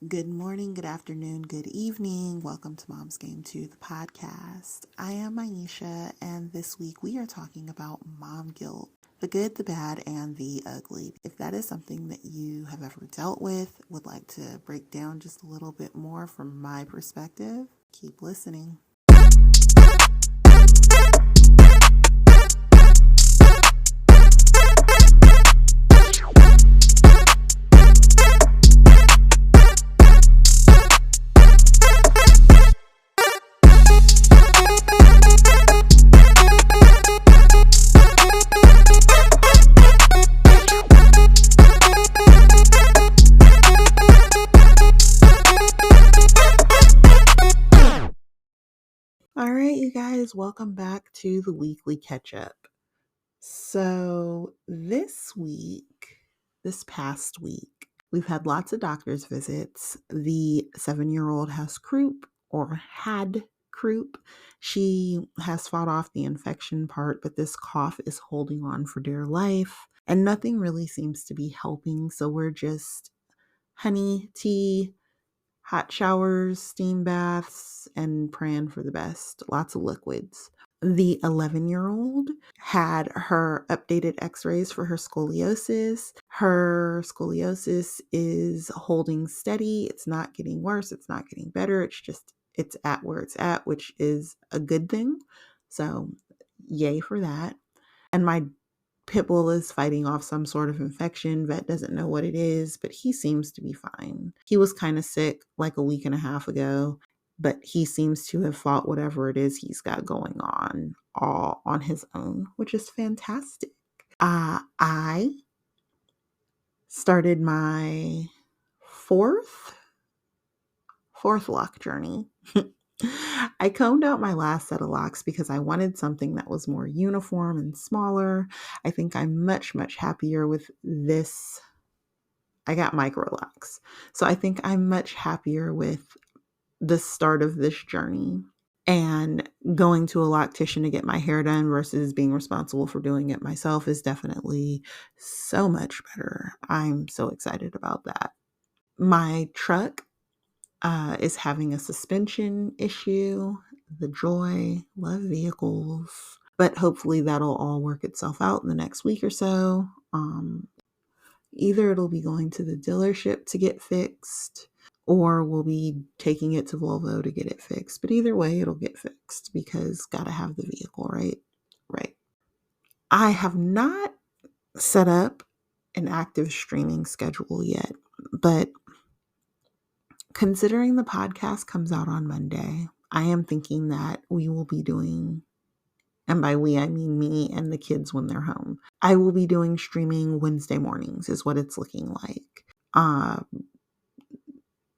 Good morning, good afternoon, good evening. Welcome to Mom's Game 2, the podcast. I am Aisha, and this week we are talking about mom guilt, the good, the bad, and the ugly. If that is something that you have ever dealt with, would like to break down just a little bit more from my perspective, keep listening. All right, you guys, welcome back to the weekly catch up. So, this past week, we've had lots of doctor's visits. The 7-year-old has croup or had croup. She has fought off the infection part, but this cough is holding on for dear life, and nothing really seems to be helping. So, we're just honey, tea, hot showers, steam baths, and praying for the best. Lots of liquids. The 11-year-old had her updated x-rays for her scoliosis. Her scoliosis is holding steady. It's not getting worse. It's not getting better. It's at where it's at, which is a good thing. So yay for that. And my pit bull is fighting off some sort of infection. Vet doesn't know what it is, but he seems to be fine. He was kind of sick like a week and a half ago, but he seems to have fought whatever it is he's got going on all on his own, which is fantastic. I started my fourth lock journey. I combed out my last set of locks because I wanted something that was more uniform and smaller. I think I'm much happier with this. I got micro locks. So I think I'm much happier with the start of this journey and going to a loctician to get my hair done versus being responsible for doing it myself is definitely so much better. I'm so excited about that. My truck is having a suspension issue. The joy, love vehicles, but hopefully that'll all work itself out in the next week or so. Either it'll be going to the dealership to get fixed, or we'll be taking it to Volvo to get it fixed. But either way, it'll get fixed because gotta have the vehicle, right? Right. I have not set up an active streaming schedule yet, but considering the podcast comes out on Monday, I am thinking that we will be doing, and by we, I mean me and the kids when they're home. I will be doing streaming Wednesday mornings is what it's looking like.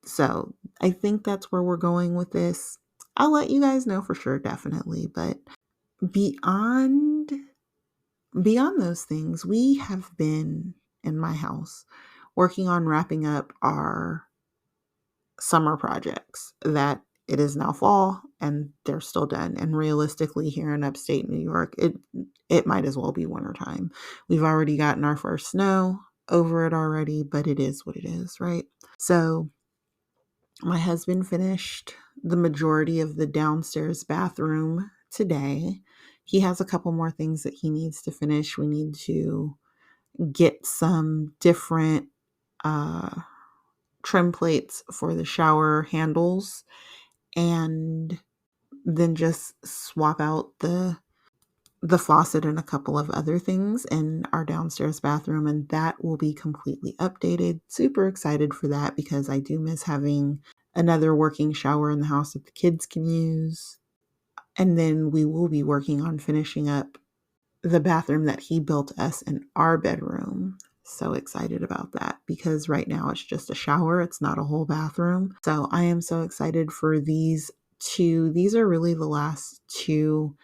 So I think that's where we're going with this. I'll let you guys know for sure, definitely. But beyond those things, we have been in my house working on wrapping up our summer projects that it is now fall and they're still done. And realistically, here in upstate New York, it might as well be wintertime. We've already gotten our first snow over it already, but it is what it is, right? So my husband finished the majority of the downstairs bathroom today. He has a couple more things that he needs to finish. We need to get some different trim plates for the shower handles and then just swap out the faucet and a couple of other things in our downstairs bathroom, and that will be completely updated. Super excited for that because I do miss having another working shower in the house that the kids can use. And then we will be working on finishing up the bathroom that he built us in our bedroom. So excited about that because right now it's just a shower. It's not a whole bathroom. So I am so excited for these two. These are really the last two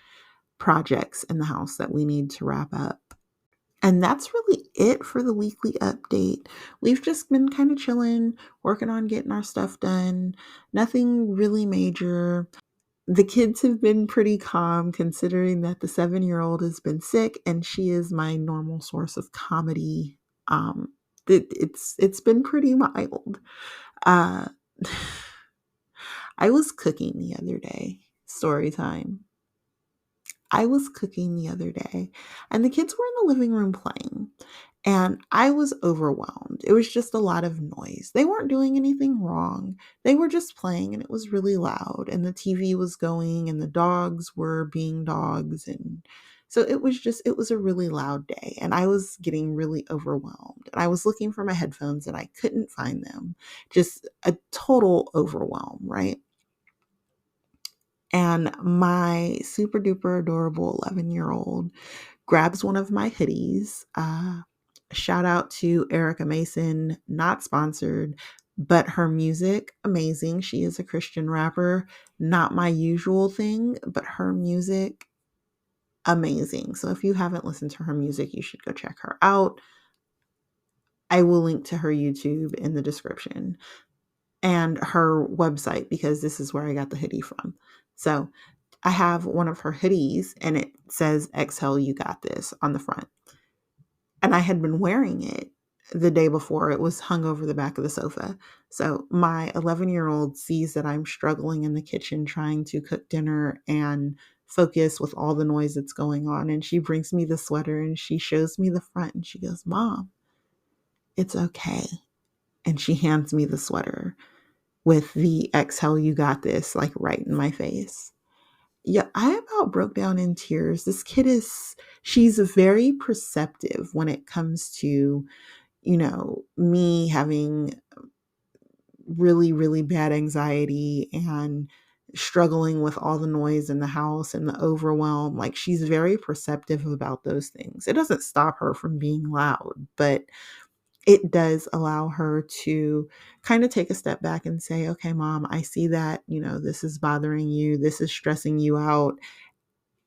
projects in the house that we need to wrap up. And that's really it for the weekly update. We've just been kind of chilling, working on getting our stuff done. Nothing really major. The kids have been pretty calm considering that the 7-year-old has been sick and she is my normal source of comedy. It's been pretty mild. Uh, I was cooking the other day. Story time. I was cooking the other day, and the kids were in the living room playing, and I was overwhelmed. It was just a lot of noise. They weren't doing anything wrong. They were just playing, and it was really loud, and the TV was going, and the dogs were being dogs. And so it was a really loud day, and I was getting really overwhelmed. And I was looking for my headphones, and I couldn't find them. Just a total overwhelm, right? And my super duper adorable 11-year-old grabs one of my hoodies. Shout out to Erica Mason, not sponsored, but her music, amazing. She is a Christian rapper, not my usual thing, but her music, amazing. So if you haven't listened to her music, you should go check her out. I will link to her YouTube in the description and her website because this is where I got the hoodie from. So I have one of her hoodies and it says, "Exhale, you got this" on the front. And I had been wearing it the day before. It was hung over the back of the sofa. So my 11-year-old sees that I'm struggling in the kitchen trying to cook dinner and focus with all the noise that's going on. And she brings me the sweater and she shows me the front and she goes, "Mom, it's okay." And she hands me the sweater with the "Exhale, you got this" like right in my face. Yeah, I about broke down in tears. This kid is, she's very perceptive when it comes to, me having really, really bad anxiety and struggling with all the noise in the house and the overwhelm. Like, she's very perceptive about those things. It doesn't stop her from being loud, but it does allow her to kind of take a step back and say, "Okay, mom, I see that, this is bothering you. This is stressing you out."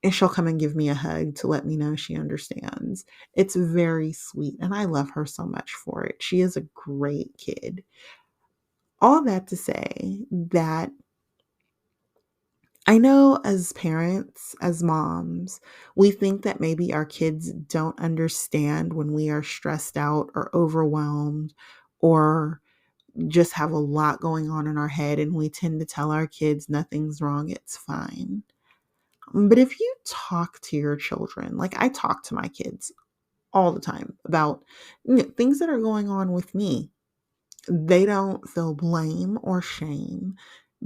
And she'll come and give me a hug to let me know she understands. It's very sweet, and I love her so much for it. She is a great kid. All that to say that I know as parents, as moms, we think that maybe our kids don't understand when we are stressed out or overwhelmed or just have a lot going on in our head, and we tend to tell our kids nothing's wrong, it's fine. But if you talk to your children, like I talk to my kids all the time about things that are going on with me, they don't feel blame or shame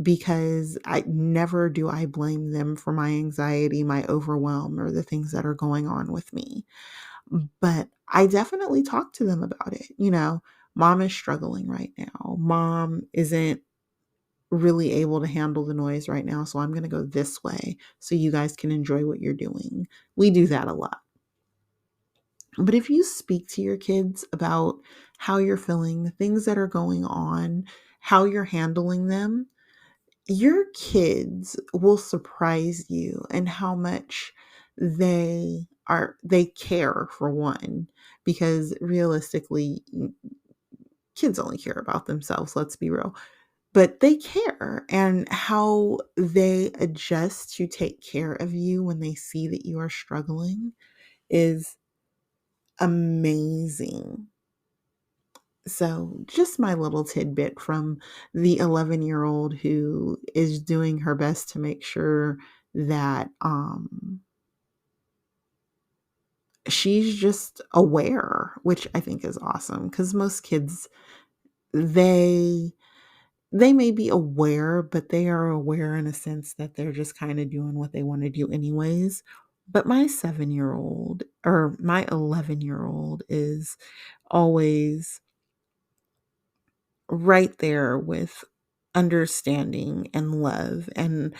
because I never do I blame them for my anxiety, my overwhelm, or the things that are going on with me. But I definitely talk to them about it. Mom is struggling right now. Mom isn't really able to handle the noise right now. So I'm going to go this way so you guys can enjoy what you're doing. We do that a lot. But if you speak to your kids about how you're feeling, the things that are going on, how you're handling them, your kids will surprise you and how much they care, for one, because realistically kids only care about themselves, let's be real. But they care, and how they adjust to take care of you when they see that you are struggling is amazing. So, just my little tidbit from the 11-year-old who is doing her best to make sure that she's just aware, which I think is awesome because most kids, they they may be aware, but they are aware in a sense that they're just kind of doing what they want to do anyways. But my 7-year-old or my 11-year-old is always right there with understanding and love. And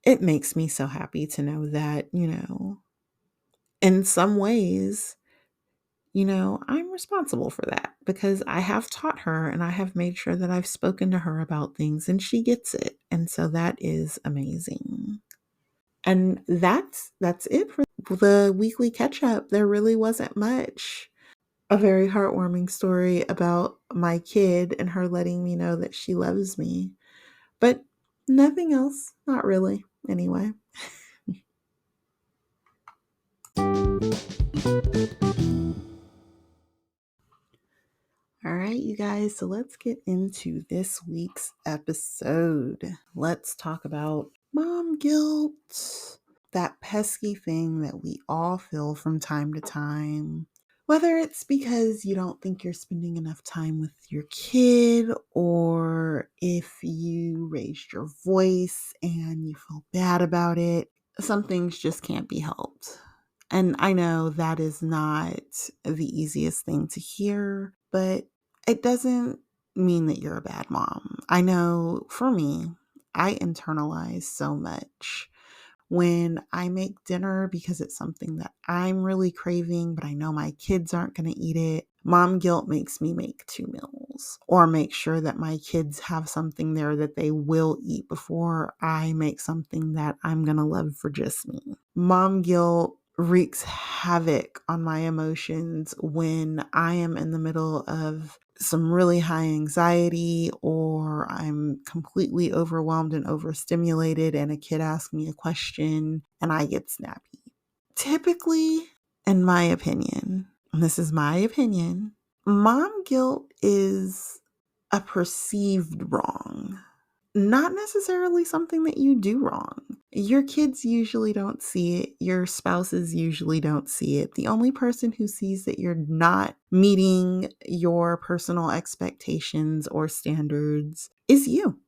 it makes me so happy to know that, in some ways, I'm responsible for that because I have taught her and I have made sure that I've spoken to her about things and she gets it. And so that is amazing. And that's it for the weekly catch up. There really wasn't much. A very heartwarming story about my kid and her letting me know that she loves me. But nothing else, not really. Anyway. All All right, you guys, so let's get into this week's episode. Let's talk about mom guilt, that pesky thing that we all feel from time to time. Whether it's because you don't think you're spending enough time with your kid, or if you raised your voice and you feel bad about it, some things just can't be helped. And I know that is not the easiest thing to hear, but it doesn't mean that you're a bad mom. I know for me, I internalize so much when I make dinner because it's something that I'm really craving, but I know my kids aren't going to eat it. Mom guilt makes me make 2 meals or make sure that my kids have something there that they will eat before I make something that I'm going to love for just me. Mom guilt wreaks havoc on my emotions when I am in the middle of some really high anxiety, or I'm completely overwhelmed and overstimulated and a kid asks me a question and I get snappy. Typically, in my opinion, and this is my opinion, mom guilt is a perceived wrong, not necessarily something that you do wrong. Your kids usually don't see it. Your spouses usually don't see it. The only person who sees that you're not meeting your personal expectations or standards is you.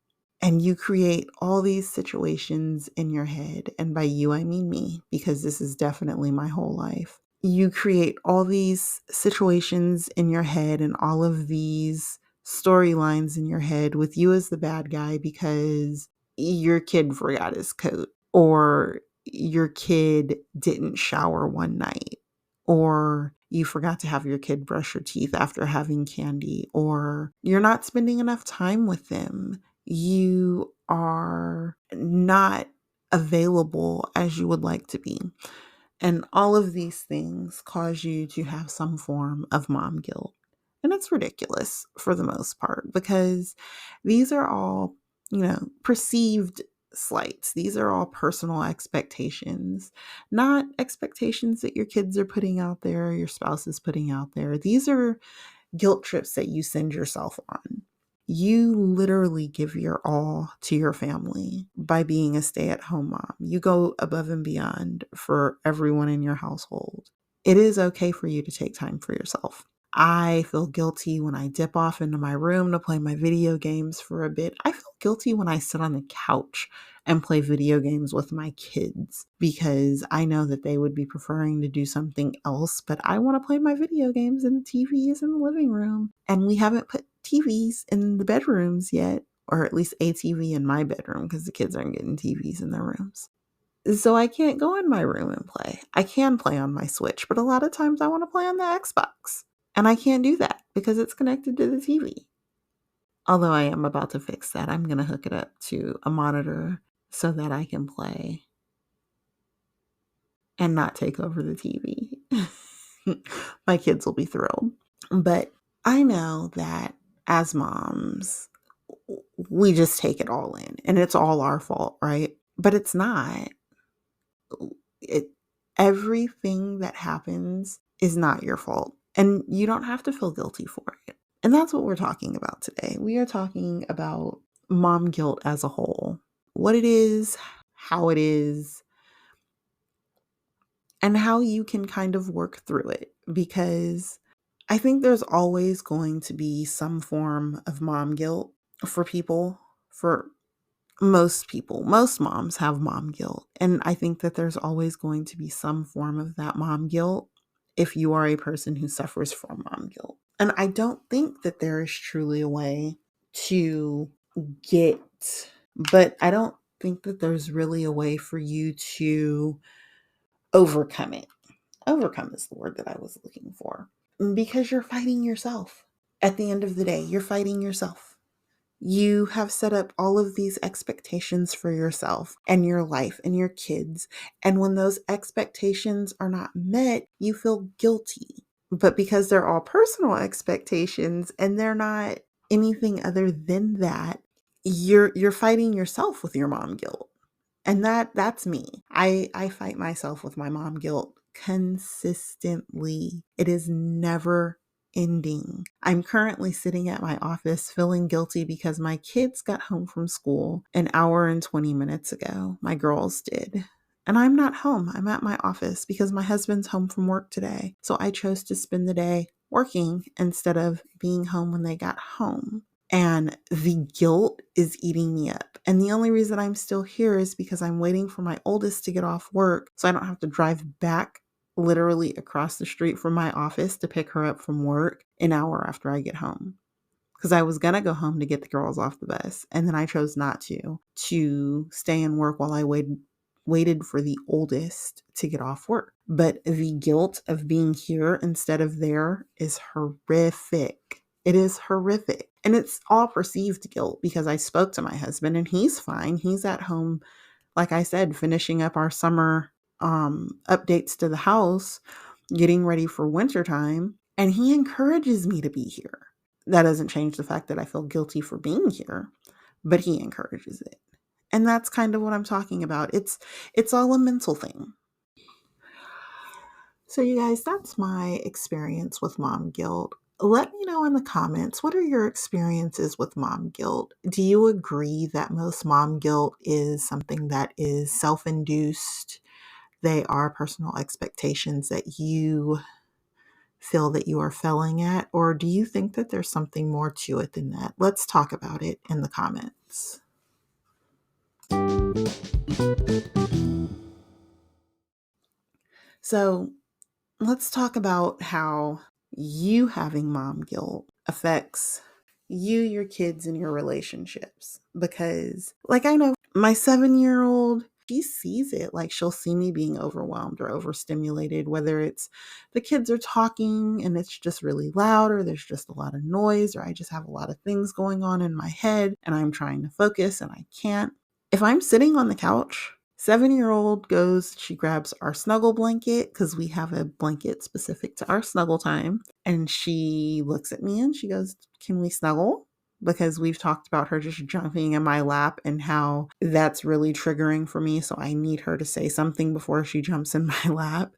And you create all these situations in your head. And by you, I mean me, because this is definitely my whole life. You create all these situations in your head and all of these storylines in your head with you as the bad guy because your kid forgot his coat, or your kid didn't shower one night, or you forgot to have your kid brush your teeth after having candy, or you're not spending enough time with them. You are not available as you would like to be. And all of these things cause you to have some form of mom guilt. And it's ridiculous for the most part because these are all, perceived slights. These are all personal expectations, not expectations that your kids are putting out there, or your spouse is putting out there. These are guilt trips that you send yourself on. You literally give your all to your family by being a stay-at-home mom. You go above and beyond for everyone in your household. It is okay for you to take time for yourself. I feel guilty when I dip off into my room to play my video games for a bit. I feel guilty when I sit on the couch and play video games with my kids because I know that they would be preferring to do something else, but I want to play my video games and the TV is in the living room. And we haven't put TVs in the bedrooms yet, or at least a TV in my bedroom because the kids aren't getting TVs in their rooms. So I can't go in my room and play. I can play on my Switch, but a lot of times I want to play on the Xbox. And I can't do that because it's connected to the TV. Although I am about to fix that. I'm going to hook it up to a monitor so that I can play and not take over the TV. My kids will be thrilled. But I know that as moms, we just take it all in and it's all our fault, right? But it's not. Everything that happens is not your fault. And you don't have to feel guilty for it. And that's what we're talking about today. We are talking about mom guilt as a whole, what it is, how it is, and how you can kind of work through it. Because I think there's always going to be some form of mom guilt for people, for most people. Most moms have mom guilt. And I think that there's always going to be some form of that mom guilt if you are a person who suffers from mom guilt. And I don't think that there is truly a way to get, but I don't think that there's really a way for you to overcome it. Overcome is the word that I was looking for. Because you're fighting yourself. At the end of the day, you're fighting yourself. You have set up all of these expectations for yourself and your life and your kids. And when those expectations are not met, you feel guilty. But because they're all personal expectations and they're not anything other than that, you're fighting yourself with your mom guilt. And that's me. I fight myself with my mom guilt consistently. It is never ending. I'm currently sitting at my office feeling guilty because my kids got home from school an hour and 20 minutes ago. My girls did. And I'm not home. I'm at my office because my husband's home from work today. So I chose to spend the day working instead of being home when they got home. And the guilt is eating me up. And the only reason I'm still here is because I'm waiting for my oldest to get off work so I don't have to drive back literally across the street from my office to pick her up from work an hour after I get home. Because I was going to go home to get the girls off the bus. And then I chose not to stay and work while I waited for the oldest to get off work. But the guilt of being here instead of there is horrific. It is horrific. And it's all perceived guilt because I spoke to my husband and he's fine. He's at home, like I said, finishing up our summer updates to the house, getting ready for wintertime. And he encourages me to be here. That doesn't change the fact that I feel guilty for being here, but he encourages it. And that's kind of what I'm talking about. It's all a mental thing. So you guys, that's my experience with mom guilt. Let me know in the comments, what are your experiences with mom guilt? Do you agree that most mom guilt is something that is self-induced? They are personal expectations that you feel that you are failing at? Or do you think that there's something more to it than that? Let's talk about it in the comments. So let's talk about how you having mom guilt affects you, your kids, and your relationships. Because, like, I know my 7-year-old, she sees it. Like, she'll see me being overwhelmed or overstimulated, whether it's the kids are talking and it's just really loud, or there's just a lot of noise, or I just have a lot of things going on in my head and I'm trying to focus and I can't. If I'm sitting on the couch, 7-year-old goes, she grabs our snuggle blanket because we have a blanket specific to our snuggle time. And she looks at me and she goes, "Can we snuggle?" Because we've talked about her just jumping in my lap and how that's really triggering for me. So I need her to say something before she jumps in my lap.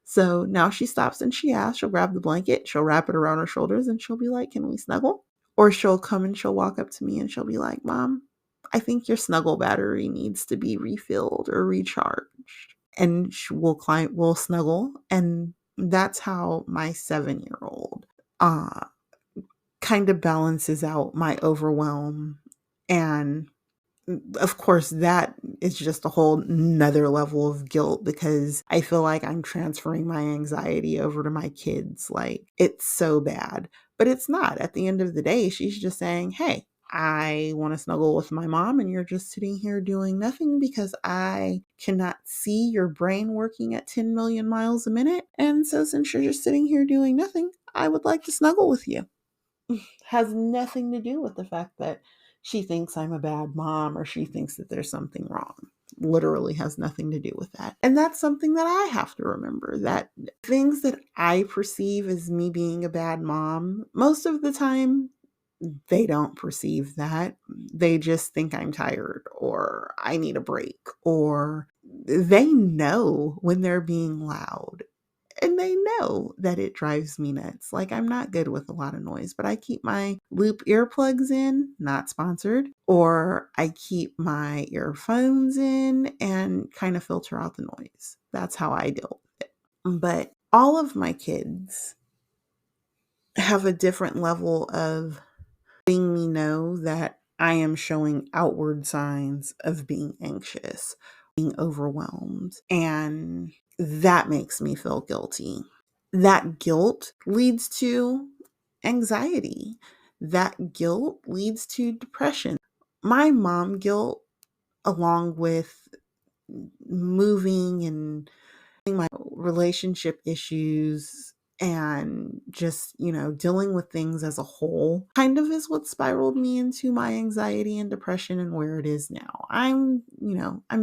So now she stops and she asks, she'll grab the blanket, she'll wrap it around her shoulders and she'll be like, "Can we snuggle?" Or she'll come and she'll walk up to me and she'll be like, "Mom, I think your snuggle battery needs to be refilled or recharged." And we'll snuggle. And that's how my 7-year-old kind of balances out my overwhelm. And of course, that is just a whole nother level of guilt because I feel like I'm transferring my anxiety over to my kids. Like, it's so bad, but it's not. At the end of the day, she's just saying, "Hey, I want to snuggle with my mom, and you're just sitting here doing nothing because I cannot see your brain working at 10 million miles a minute. And so, since you're just sitting here doing nothing, I would like to snuggle with you." Has nothing to do with the fact that she thinks I'm a bad mom or she thinks that there's something wrong. Literally has nothing to do with that. And that's something that I have to remember, that things that I perceive as me being a bad mom, most of the time, they don't perceive that. They just think I'm tired or I need a break, or they know when they're being loud. And they know that it drives me nuts. Like, I'm not good with a lot of noise, but I keep my loop earplugs in, not sponsored, or I keep my earphones in and kind of filter out the noise. That's how I deal with it. But all of my kids have a different level of letting me know that I am showing outward signs of being anxious, being overwhelmed, and that makes me feel guilty. That guilt leads to anxiety. That guilt leads to depression. My mom guilt, along with moving and my relationship issues and just, dealing with things as a whole, kind of is what spiraled me into my anxiety and depression and where it is now. I'm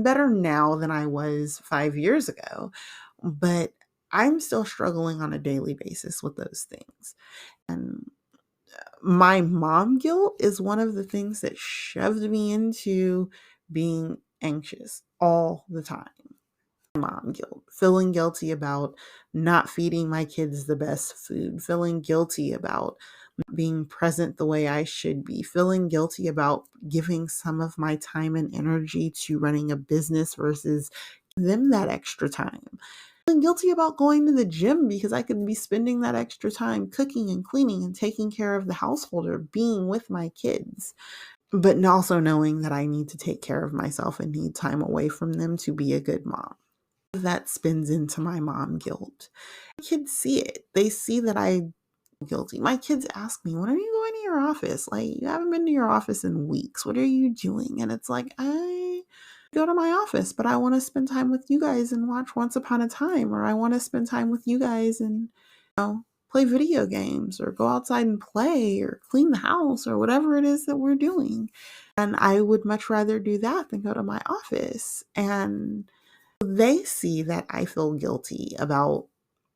better now than I was 5 years ago, but I'm still struggling on a daily basis with those things. And my mom guilt is one of the things that shoved me into being anxious all the time. Mom guilt, feeling guilty about not feeding my kids the best food, feeling guilty about being present the way I should be, feeling guilty about giving some of my time and energy to running a business versus them that extra time. Feeling guilty about going to the gym because I could be spending that extra time cooking and cleaning and taking care of the household or being with my kids. But also knowing that I need to take care of myself and need time away from them to be a good mom. That spins into my mom guilt. Kids see it. They see that I guilty. My kids ask me, "When are you going to your office? Like, you haven't been to your office in weeks. What are you doing?" And it's like, I go to my office, but I want to spend time with you guys and watch Once Upon a Time, or I want to spend time with you guys and, play video games or go outside and play or clean the house or whatever it is that we're doing. And I would much rather do that than go to my office. And they see that I feel guilty about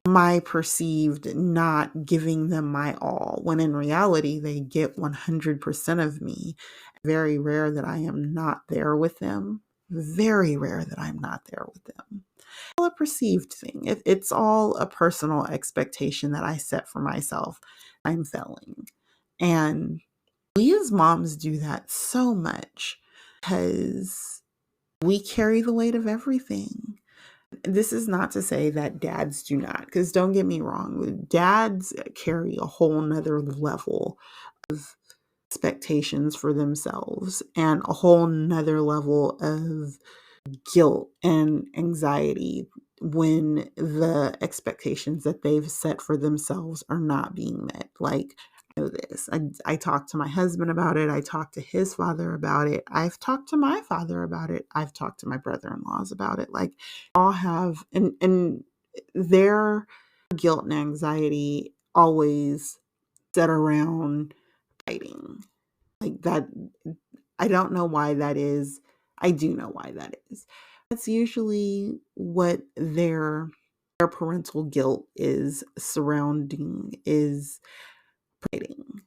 my perceived not giving them my all, when in reality, they get 100% of me. Very rare that I am not there with them. Very rare that I'm not there with them. All a perceived thing. It's all a personal expectation that I set for myself. I'm failing. And we as moms do that so much because we carry the weight of everything. This is not to say that dads do not, because don't get me wrong, dads carry a whole nother level of expectations for themselves and a whole nother level of guilt and anxiety when the expectations that they've set for themselves are not being met. Like, I know this. I talked to my husband about it. I talked to his father about it. I've talked to my father about it. I've talked to my brother-in-laws about it. Like, all have, and their guilt and anxiety always set around fighting. Like that, I don't know why that is. I do know why that is. That's usually what their parental guilt is surrounding, is fighting.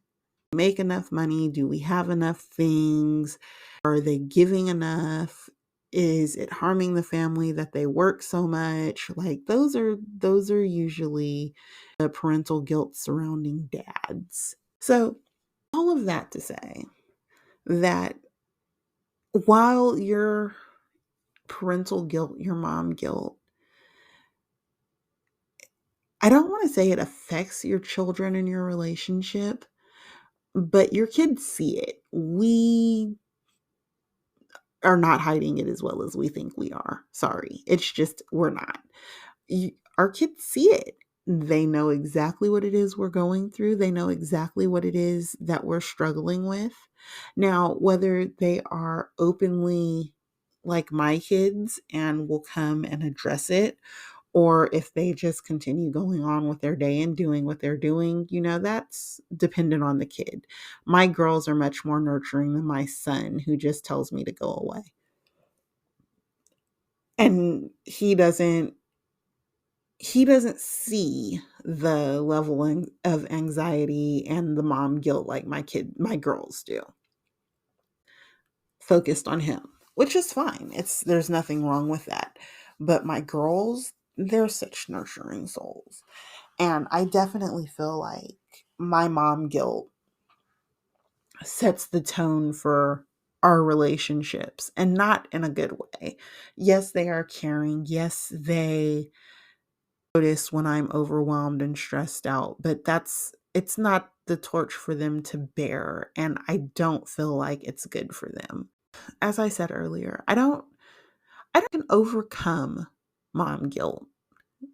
Make enough money? Do we have enough things? Are they giving enough? Is it harming the family that they work so much? Like, those are usually the parental guilt surrounding dads. So all of that to say that while your parental guilt, your mom guilt, I don't want to say it affects your children and your relationship, but your kids see it. We are not hiding it as well as we think we are. Sorry. It's just, we're not. Our kids see it. They know exactly what it is we're going through. They know exactly what it is that we're struggling with. Now, whether they are openly like my kids and will come and address it, or if they just continue going on with their day and doing what they're doing, that's dependent on the kid. My girls are much more nurturing than my son, who just tells me to go away. And he doesn't see the level of anxiety and the mom guilt like my girls do, focused on him, which is fine. There's nothing wrong with that. But my girls, they're such nurturing souls. And I definitely feel like my mom guilt sets the tone for our relationships, and not in a good way. Yes, they are caring. Yes, they notice when I'm overwhelmed and stressed out, but it's not the torch for them to bear, and I don't feel like it's good for them. As I said earlier, I don't can overcome mom guilt.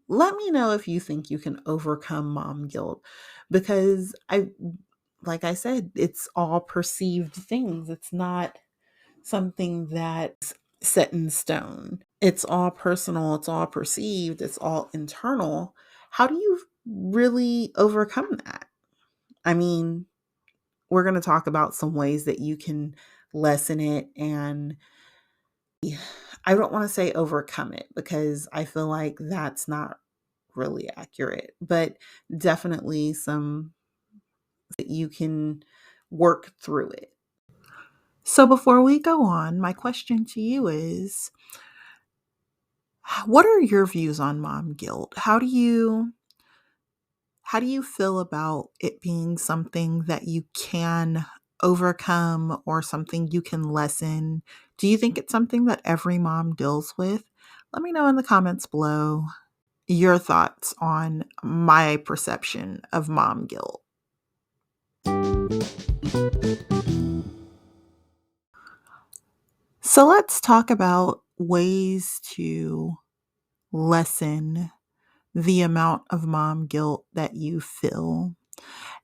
Let me know if you think you can overcome mom guilt, because like I said, it's all perceived things. It's not something that's set in stone. It's all personal, it's all perceived, it's all internal. How do you really overcome that? I mean, we're going to talk about some ways that you can lessen it, and I don't want to say overcome it because I feel like that's not really accurate, but definitely some that you can work through it. So before we go on, my question to you is, What are your views on mom guilt? How do you feel about it being something that you can overcome or something you can lessen? Do you think it's something that every mom deals with? Let me know in the comments below your thoughts on my perception of mom guilt. So let's talk about ways to lessen the amount of mom guilt that you feel.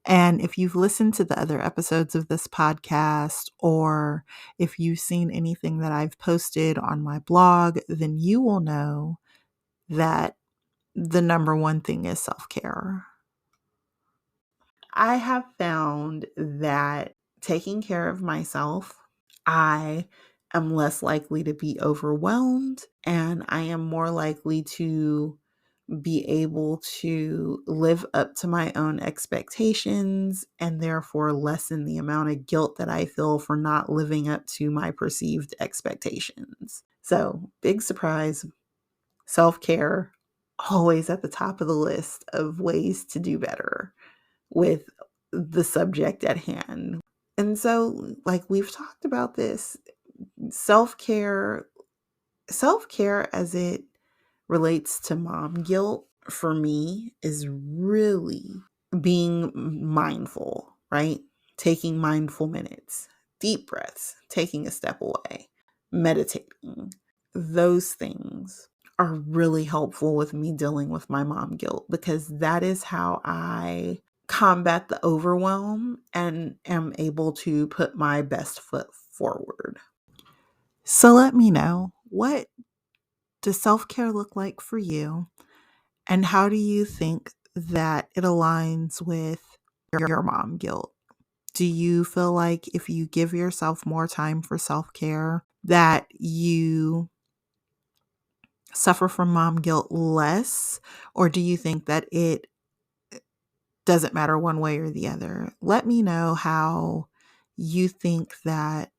And if you've listened to the other episodes of this podcast, or if you've seen anything that I've posted on my blog, then you will know that the number one thing is self care. I have found that taking care of myself, I am less likely to be overwhelmed and I am more likely to be able to live up to my own expectations and therefore lessen the amount of guilt that I feel for not living up to my perceived expectations. So, big surprise, self care, always at the top of the list of ways to do better with the subject at hand. And so, like we've talked about this, self care, self care as it relates to mom guilt for me is really being mindful, right? Taking mindful minutes, deep breaths, taking a step away, meditating. Those things are really helpful with me dealing with my mom guilt because that is how I combat the overwhelm and am able to put my best foot forward. So let me know, what does self care look like for you? And how do you think that it aligns with your mom guilt? Do you feel like if you give yourself more time for self care, that you suffer from mom guilt less? Or do you think that it doesn't matter one way or the other? Let me know how you think that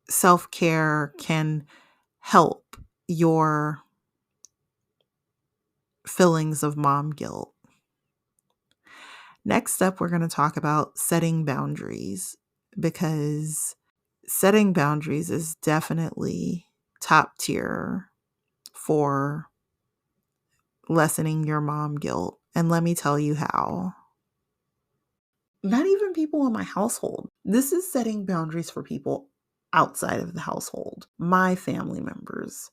self care can help your feelings of mom guilt. Next up, we're going to talk about setting boundaries because setting boundaries is definitely top tier for lessening your mom guilt. And let me tell you how. Not even people in my household. This is setting boundaries for people outside of the household, my family members,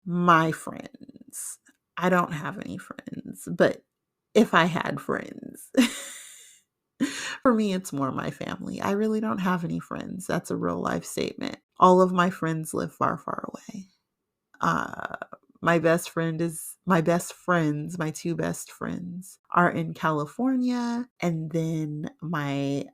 my friends. I don't have any friends, but if I had friends, for me, it's more my family. I really don't have any friends. That's a real life statement. All of my friends live far, far away. Uh, my two best friends are in California, and then my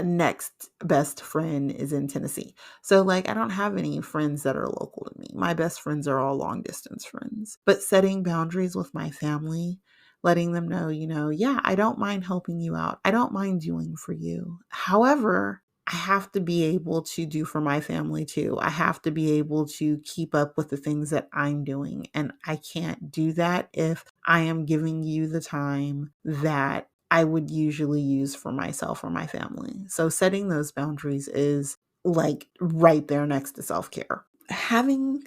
next best friend is in Tennessee. So, like, I don't have any friends that are local to me. My best friends are all long distance friends. But setting boundaries with my family, letting them know, yeah, I don't mind helping you out. I don't mind doing for you. However, I have to be able to do for my family too. I have to be able to keep up with the things that I'm doing. And I can't do that if I am giving you the time that I would usually use for myself or my family. So setting those boundaries is like right there next to self care. Having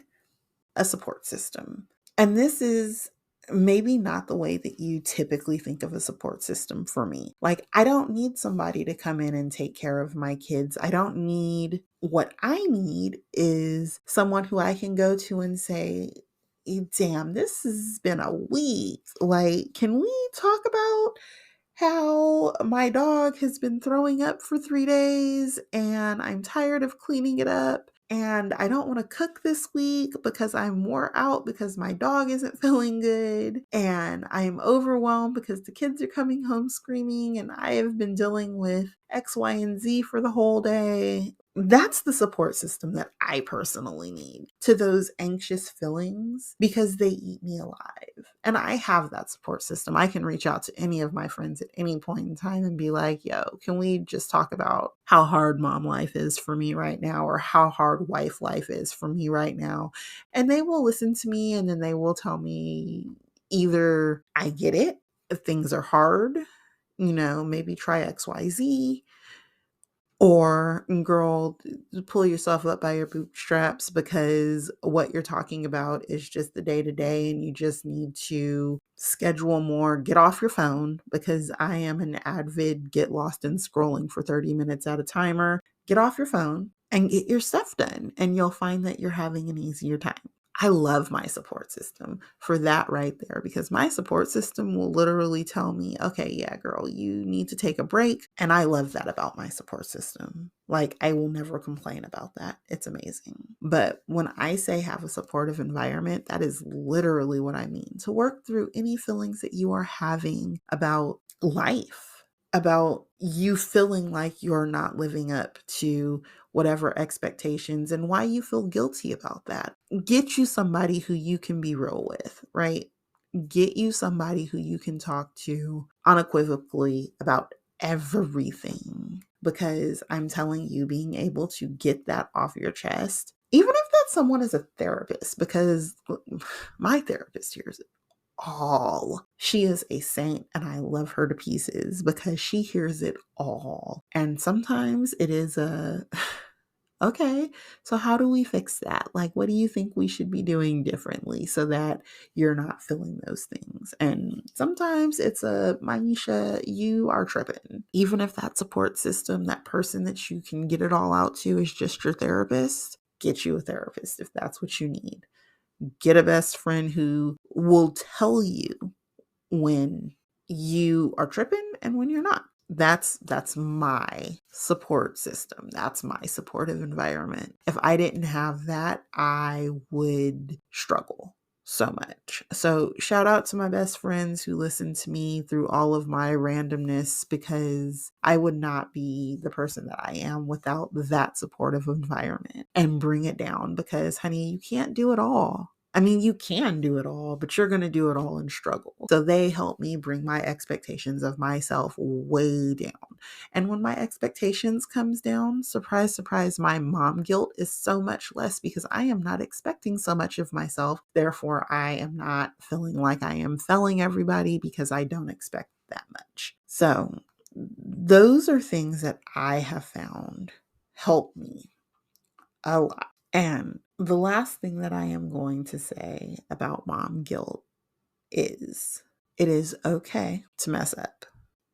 a support system. And this is maybe not the way that you typically think of a support system for me. Like, I don't need somebody to come in and take care of my kids. What I need is someone who I can go to and say, damn, this has been a week. Like, can we talk about how my dog has been throwing up for 3 days and I'm tired of cleaning it up? And I don't want to cook this week because I'm wore out because my dog isn't feeling good. And I am overwhelmed because the kids are coming home screaming and I have been dealing with X, Y, and Z for the whole day. That's the support system that I personally need to those anxious feelings because they eat me alive. And I have that support system. I can reach out to any of my friends at any point in time and be like, yo, can we just talk about how hard mom life is for me right now, or how hard wife life is for me right now? And they will listen to me, and then they will tell me either I get it, if things are hard, maybe try XYZ, or, girl, pull yourself up by your bootstraps because what you're talking about is just the day to day, and you just need to schedule more. Get off your phone, because I am an avid get lost in scrolling for 30 minutes at a timer. Get off your phone and get your stuff done, and you'll find that you're having an easier time. I love my support system for that right there, because my support system will literally tell me, okay, yeah, girl, you need to take a break. And I love that about my support system. Like, I will never complain about that. It's amazing. But when I say have a supportive environment, that is literally what I mean. To work through any feelings that you are having about life, about you feeling like you're not living up to whatever expectations, and why you feel guilty about that. Get you somebody who you can be real with, right? Get you somebody who you can talk to unequivocally about everything. Because I'm telling you, being able to get that off your chest, even if that someone is a therapist, because my therapist here is all. She is a saint, and I love her to pieces because she hears it all. And sometimes it is a okay, so how do we fix that? Like, what do you think we should be doing differently so that you're not feeling those things? And sometimes it's a Maisha, you are tripping. Even if that support system, that person that you can get it all out to, is just your therapist, get you a therapist if that's what you need. Get a best friend who will tell you when you are tripping and when you're not. That's my support system. That's my supportive environment. If I didn't have that, I would struggle so much. So shout out to my best friends who listen to me through all of my randomness, because I would not be the person that I am without that supportive environment. And bring it down, because honey, you can't do it all. I mean, you can do it all, but you're going to do it all and struggle. So they help me bring my expectations of myself way down. And when my expectations comes down, surprise, surprise, my mom guilt is so much less, because I am not expecting so much of myself. Therefore, I am not feeling like I am failing everybody, because I don't expect that much. So those are things that I have found help me a lot. And the last thing that I am going to say about mom guilt is it is okay to mess up.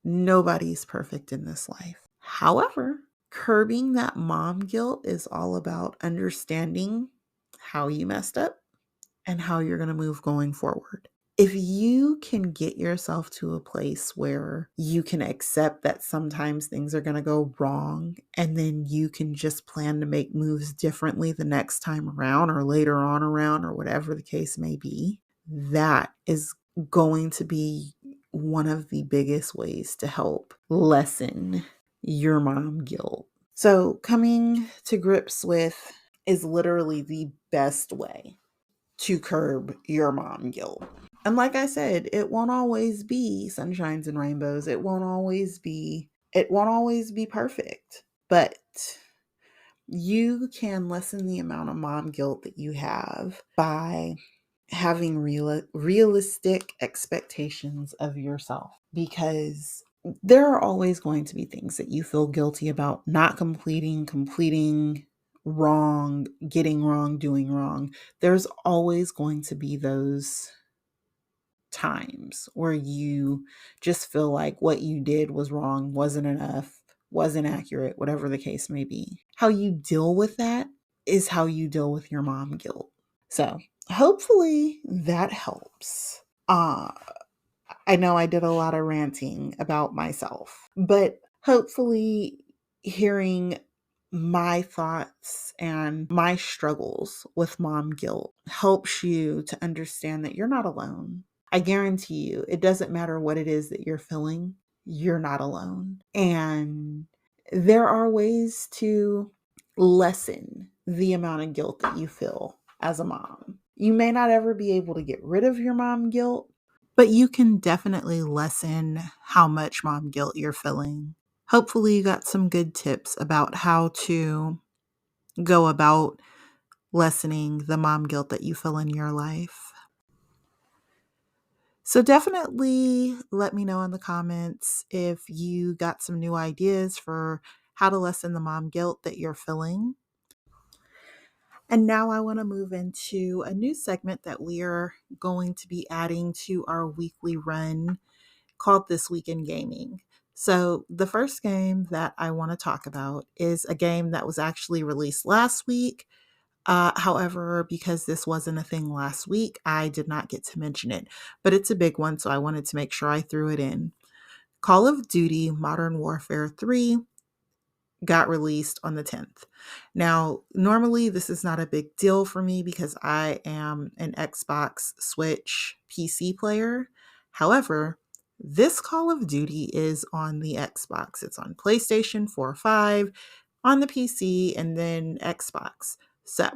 Nobody's perfect in this life. However, curbing that mom guilt is all about understanding how you messed up and how you're going to move going forward. If you can get yourself to a place where you can accept that sometimes things are going to go wrong, and then you can just plan to make moves differently the next time around, or later on around, or whatever the case may be, that is going to be one of the biggest ways to help lessen your mom guilt. So coming to grips with is literally the best way to curb your mom guilt. And like I said, it won't always be sunshines and rainbows. It won't always be perfect. But you can lessen the amount of mom guilt that you have by having realistic expectations of yourself, because there are always going to be things that you feel guilty about not completing wrong, getting wrong, doing wrong. There's always going to be those times where you just feel like what you did was wrong, wasn't enough, wasn't accurate, whatever the case may be. How you deal with that is how you deal with your mom guilt. So hopefully that helps. I know I did a lot of ranting about myself, but hopefully hearing my thoughts and my struggles with mom guilt helps you to understand that you're not alone. I guarantee you, it doesn't matter what it is that you're feeling, you're not alone. And there are ways to lessen the amount of guilt that you feel as a mom. You may not ever be able to get rid of your mom guilt, but you can definitely lessen how much mom guilt you're feeling. Hopefully, you got some good tips about how to go about lessening the mom guilt that you feel in your life. So definitely let me know in the comments if you got some new ideas for how to lessen the mom guilt that you're feeling. And now I want to move into a new segment that we are going to be adding to our weekly run called This Week in Gaming. So the first game that I want to talk about is a game that was actually released last week. However, because this wasn't a thing last week, I did not get to mention it, but it's a big one, so I wanted to make sure I threw it in. Call of Duty Modern Warfare 3 got released on the 10th. Now, normally this is not a big deal for me because I am an Xbox, Switch, PC player. However, this Call of Duty is on the Xbox. It's on PlayStation 4, 5, on the PC, and then Xbox. So,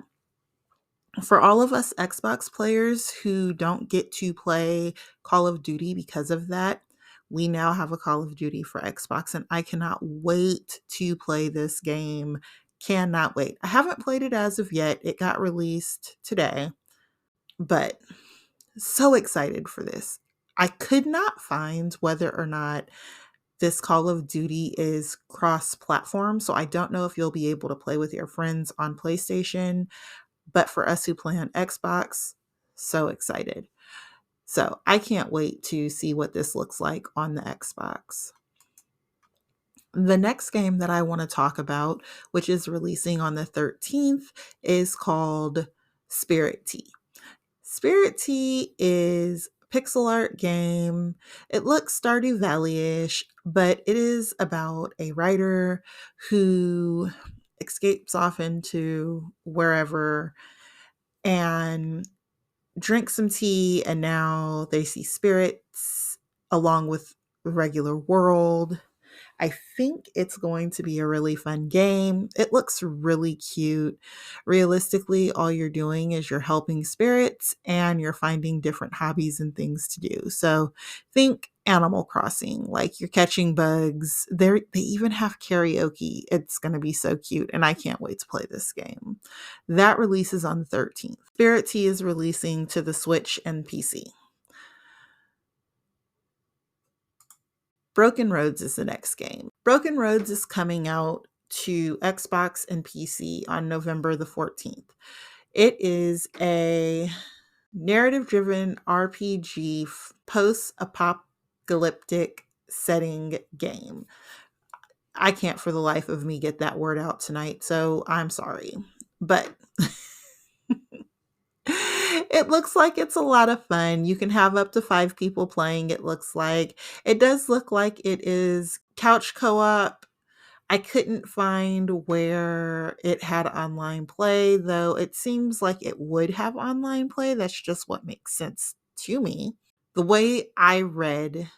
for all of us Xbox players who don't get to play Call of Duty because of that, we now have a Call of Duty for Xbox, and I cannot wait to play this game. Cannot wait. I haven't played it as of yet. It got released today, but so excited for this. I could not find whether or not this Call of Duty is cross-platform, so I don't know if you'll be able to play with your friends on PlayStation. But for us who play on Xbox, so excited. So I can't wait to see what this looks like on the Xbox. The next game that I want to talk about, which is releasing on the 13th, is called Spirit Tea. Spirit Tea is a pixel art game. It looks Stardew Valley-ish, but it is about a writer who escapes off into wherever and drink some tea, and now they see spirits along with the regular world. I think it's going to be a really fun game. It looks really cute. Realistically, all you're doing is you're helping spirits and you're finding different hobbies and things to do. So think Animal Crossing, like you're catching bugs. They even have karaoke. It's going to be so cute, and I can't wait to play this game. That releases on the 13th. Spirit Tea is releasing to the Switch and PC. Broken Roads is the next game. Broken Roads is coming out to Xbox and PC on November the 14th. It is a narrative-driven RPG post-apocalyptic setting game. I can't for the life of me get that word out tonight, so I'm sorry. But it looks like it's a lot of fun. You can have up to 5 people playing, it looks like. It does look like it is couch co-op. I couldn't find where it had online play, though it seems like it would have online play. That's just what makes sense to me. The way I read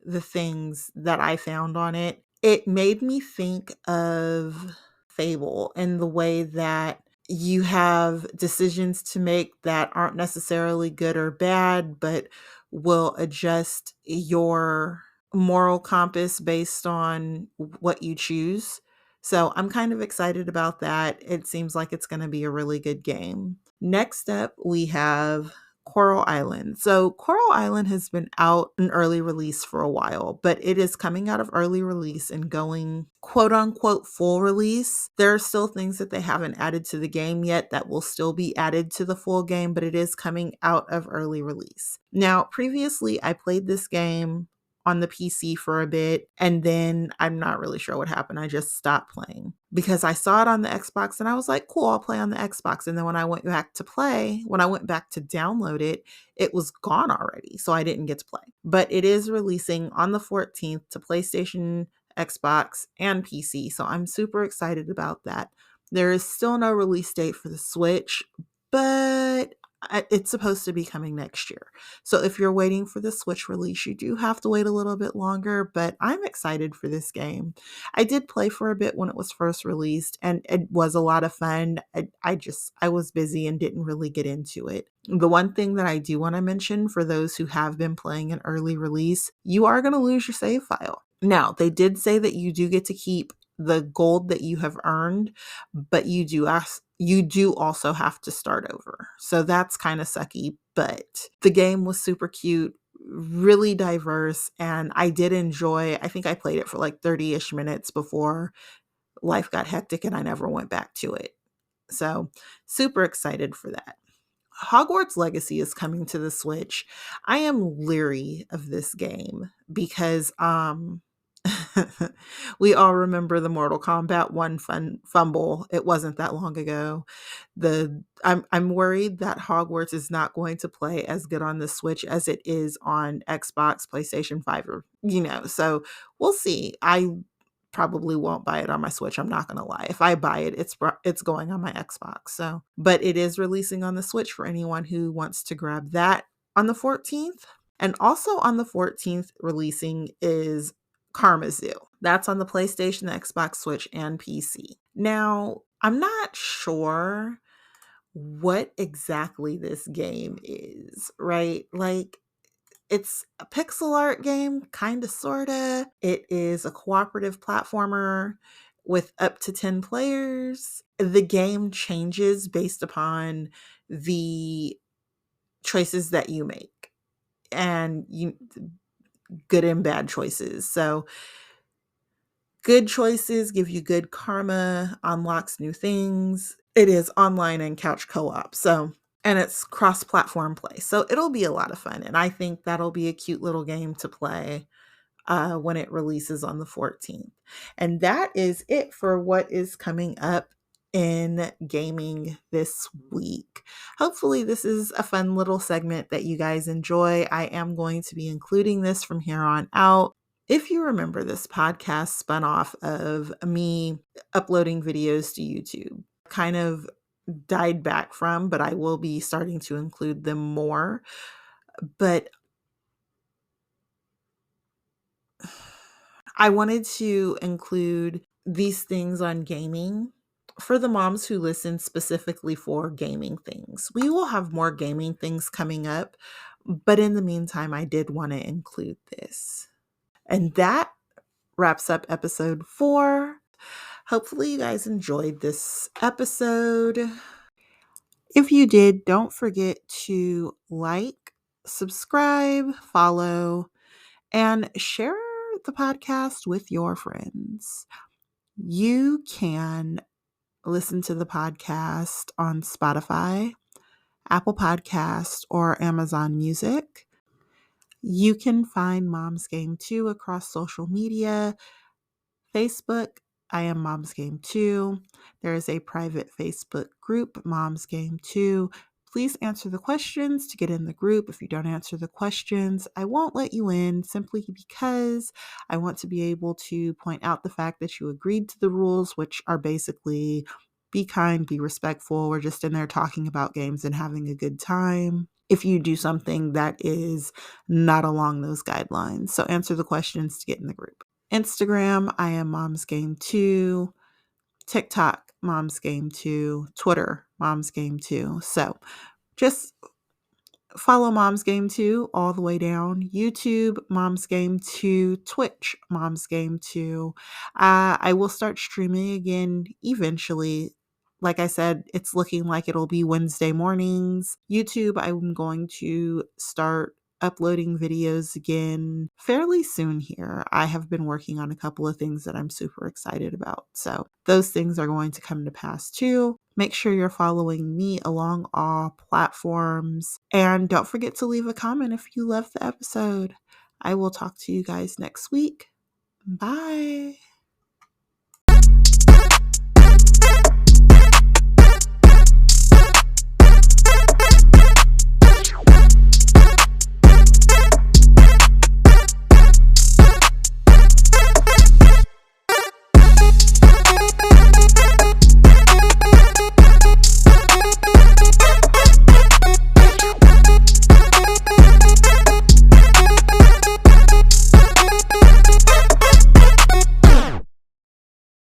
the things that I found on it, it made me think of Fable in the way that you have decisions to make that aren't necessarily good or bad, but will adjust your moral compass based on what you choose. So I'm kind of excited about that. It seems like it's going to be a really good game. Next up, we have Coral Island. So Coral Island has been out in early release for a while, but it is coming out of early release and going quote unquote full release. There are still things that they haven't added to the game yet that will still be added to the full game, but it is coming out of early release. Now, previously I played this game on the PC for a bit, and then I'm not really sure what happened. I just stopped playing because I saw it on the Xbox and I was like, cool, I'll play on the Xbox. And then when I went back to download it, it was gone already. So I didn't get to play. But it is releasing on the 14th to PlayStation, Xbox, and PC. So I'm super excited about that. There is still no release date for the Switch, but It's supposed to be coming next year. So if you're waiting for the Switch release, you do have to wait a little bit longer, but I'm excited for this game. I did play for a bit when it was first released, and it was a lot of fun. I was busy and didn't really get into it. The one thing that I do want to mention for those who have been playing an early release, you are going to lose your save file. Now, they did say that you do get to keep the gold that you have earned, but you do also have to start over. So that's kind of sucky, but the game was super cute, really diverse, and I did enjoy. I think I played it for like 30-ish minutes before life got hectic and I never went back to it. So, super excited for that. Hogwarts Legacy is coming to the Switch. I am leery of this game because we all remember the Mortal Kombat 1 fumble. It wasn't that long ago. I'm worried that Hogwarts is not going to play as good on the Switch as it is on Xbox, PlayStation 5, or so we'll see. I probably won't buy it on my Switch. I'm not going to lie. If I buy it, it's going on my Xbox. So, but it is releasing on the Switch for anyone who wants to grab that on the 14th. And also on the 14th releasing is Karma Zoo. That's on the PlayStation, the Xbox, Switch, and PC. Now, I'm not sure what exactly this game is, right? Like, it's a pixel art game, kind of, sort of. It is a cooperative platformer with up to 10 players. The game changes based upon the choices that you make, and good and bad choices. So good choices give you good karma, unlocks new things. It is online and couch co-op. And it's cross-platform play. So it'll be a lot of fun. And I think that'll be a cute little game to play when it releases on the 14th. And that is it for what is coming up in gaming this week. Hopefully, this is a fun little segment that you guys enjoy. I am going to be including this from here on out. If you remember, this podcast spun off of me uploading videos to YouTube, kind of died back from, but I will be starting to include them more. But I wanted to include these things on gaming for the moms who listen specifically for gaming things. We will have more gaming things coming up, but in the meantime, I did want to include this. And that wraps up episode 4. Hopefully, you guys enjoyed this episode. If you did, don't forget to like, subscribe, follow, and share the podcast with your friends. You can listen to the podcast on Spotify, Apple Podcast, or Amazon Music. You can find Mom's Game 2 across social media, Facebook, I am Mom's Game 2. There is a private Facebook group, Mom's Game 2. Please answer the questions to get in the group. If you don't answer the questions, I won't let you in simply because I want to be able to point out the fact that you agreed to the rules, which are basically be kind, be respectful. We're just in there talking about games and having a good time. If you do something that is not along those guidelines, so answer the questions to get in the group. Instagram, I am Mom's Game 2. TikTok, Mom's Game 2. Twitter, Mom's Game 2. So just follow Mom's Game 2 all the way down. YouTube, Mom's Game 2. Twitch, Mom's Game 2. I will start streaming again eventually. Like I said, it's looking like it'll be Wednesday mornings. YouTube, I'm going to start uploading videos again fairly soon here. I have been working on a couple of things that I'm super excited about. So those things are going to come to pass too. Make sure you're following me along all platforms. And don't forget to leave a comment if you love the episode. I will talk to you guys next week. Bye.